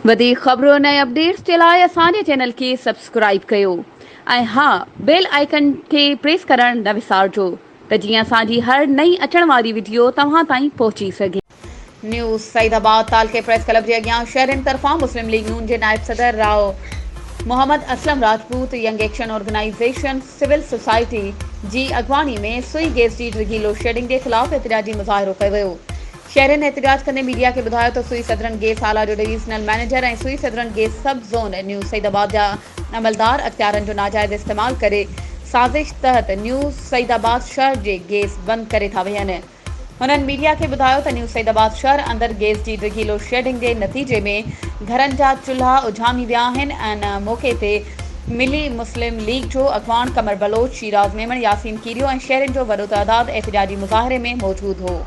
वधीक ख़बरों ऐं अपडेट्स जे लाइ असांजे चैनल खे सब्सक्राइब कयो ऐं हा बेल आइकन खे प्रेस करण न विसारिजो त जीअं असांजी हर नई अचण वारी वीडियो तव्हां ताईं पहुची सघे। न्यूज़ सईदाबाद तालके प्रेस क्लब जे अॻियां शहरनि तरफ़ां मुस्लिम लीग नून जे नायब सदर Rao Mohammad Aslam Rajput young action organisation civil society जी अॻवानी में सुई गैस जी डिघी लोड शेडिंग जे ख़िलाफ़ एतिजाजी मुज़ाहिरो कयो वियो। शहरनि एहतिजाज कंदे मीडिया के ॿुधायो त सुई सदरन गैस आला जो डिवीज़नल मैनेजर ऐं सुई सदरन गैस सब ज़ोन न्यू सईदाबाद जा अमलदार अख़्तियारनि जो नाजाइज़ इस्तेमाल करे साज़िश तहत न्यू सईदाबाद शहर जे गैस बंदि करे था वञनि। हुननि मीडिया के ॿुधायो त न्यू सईदाबाद शहर अंदरि गैस जी डिघी लोड शेडिंग जे नतीजे में घरनि जा चुल्हा उझामी विया आहिनि ऐं इन मौक़े ते मिली मुस्लिम लीग जो अॻवान कमर बलोच, शीराज़ मेमन, यासीन कीरियो ऐं शहरनि जो वॾो तइदाद एहतिजाजी मुज़ाहिरे में मौजूदु हो।